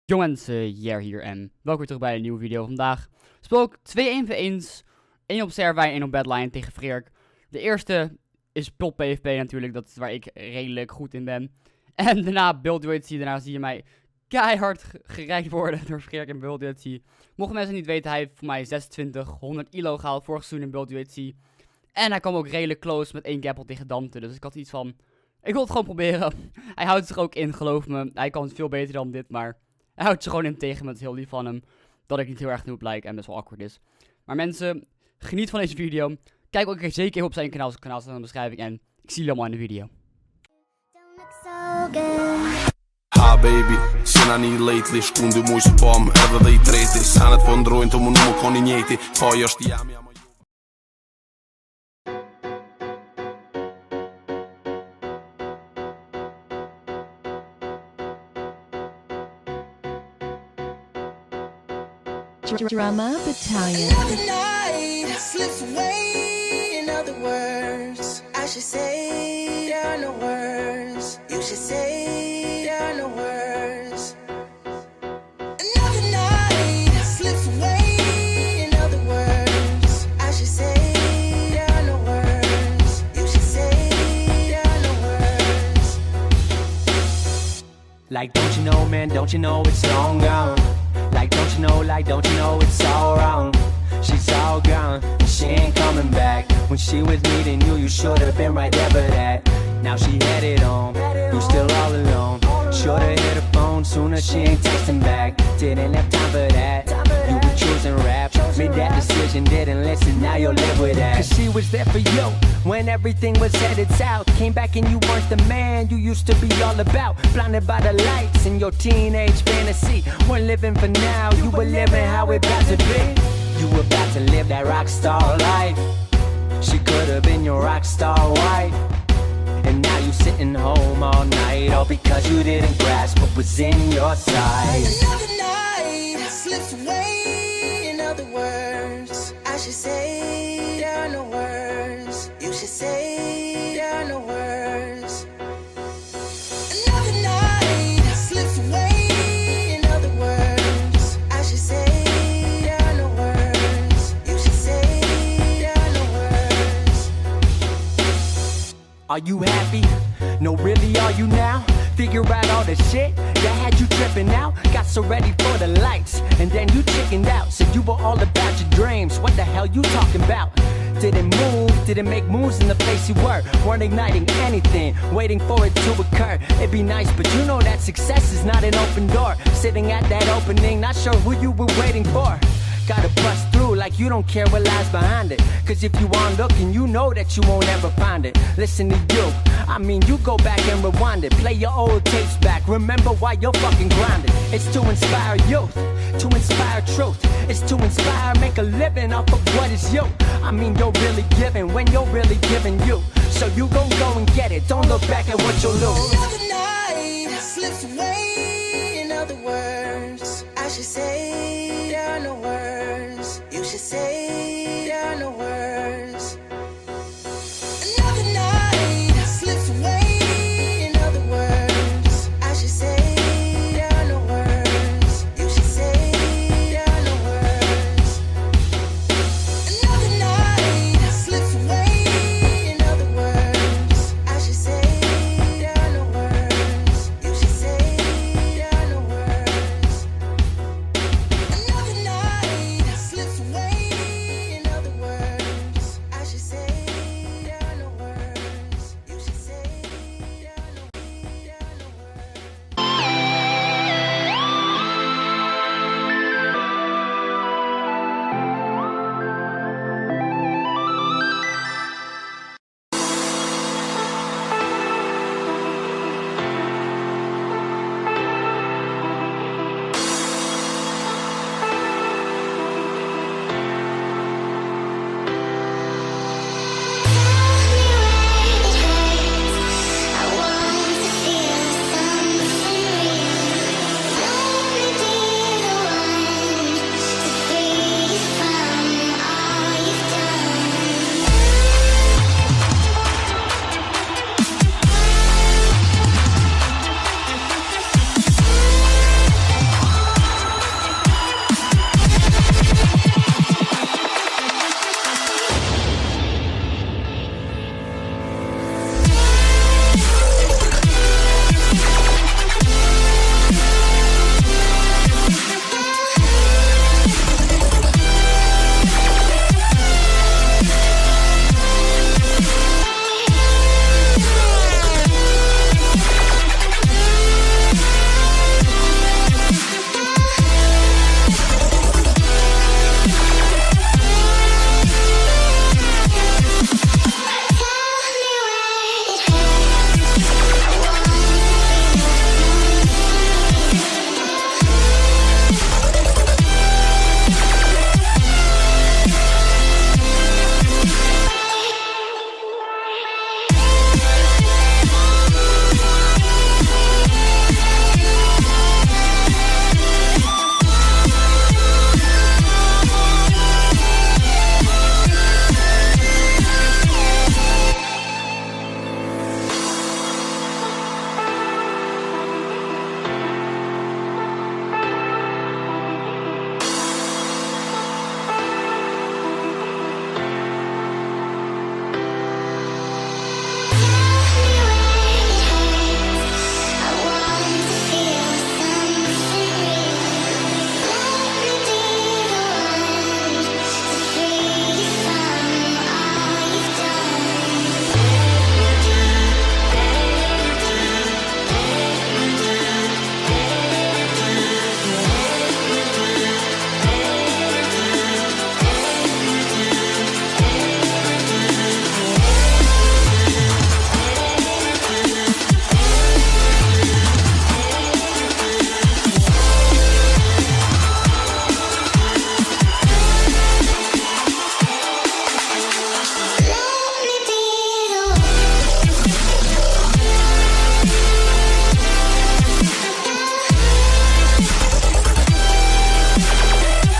Jongens, Jerr hier en welkom weer terug bij een nieuwe video. Vandaag speel ik 2 1v1's, 1 op server en 1 op badline tegen Freerq. De eerste is pop PvP natuurlijk, dat is waar ik redelijk goed in ben. En daarna build duty, daarna zie je mij keihard gereikt worden door Freerq in build duty. Mochten mensen niet weten, hij heeft voor mij 2600 elo gehaald vorig seizoen in build duty. En hij kwam ook redelijk close met 1 gappel tegen Dante, dus ik had iets van, ik wil het gewoon proberen. Hij houdt zich ook in, geloof me, hij kan het veel beter dan dit, maar... Hij houdt ze gewoon in tegen, met heel lief van hem. Dat ik niet heel erg noob lijk en best wel awkward is. Maar mensen, geniet van deze video. Kijk ook zeker even op zijn kanaal. Zijn kanaal staat in de beschrijving. En ik zie jullie allemaal in de video. Ha baby, cena niet lately. Scundi muy spam, even dei treti. Aan het van droom, toen noemen kon niet niente. Poi als die ami. Drama Battalion. Another night slips away. In other words, I should say there are no words. You should say there are no words. Another night slips away. In other words, I should say there are no words. You should say there are no words. Like, don't you know, man, don't you know it's long gone? Like, don't you know it's all wrong. She's all gone, she ain't coming back. When she was meeting you, you should have been right there for that. Now she headed home, you still all alone. Shoulda hit her phone sooner, she ain't texting back. Didn't have time for that, you were choosing rap. Made that decision, didn't listen, now you'll live with that. Cause she was there for you, when everything was headed south. Came back and you weren't the man you used to be all about. Blinded by the lights in your teenage fantasy. Weren't living for now, you were living how it about to be. You were about to live that rock star life. She could have been your rock star wife. And now you sitting home all night, all because you didn't grasp what was in your sight. Another night slips away. In other words, I should say there are no words. You should say there are no words. Another night slips away. In other words, I should say there are no words. You should say there are no words. Are you happy? No, really, are you now? Figure out all the shit that had you tripping out. Got so ready for the lights, and then you chickened out. Said you were all about your dreams. What the hell you talking about? Didn't move, didn't make moves in the place you were. Weren't igniting anything, waiting for it to occur. It'd be nice, but you know that success is not an open door. Sitting at that opening, not sure who you were waiting for. Gotta bust through like you don't care what lies behind it. Cause if you aren't looking, you know that you won't ever find it. Listen to you, I mean you go back and rewind it. Play your old tapes back, remember why you're fucking grinding. It's to inspire youth, to inspire truth. It's to inspire, make a living off of what is you. I mean you're really giving when you're really giving you. So you gon' go and get it, don't look back at what you'll lose. Another night slips away.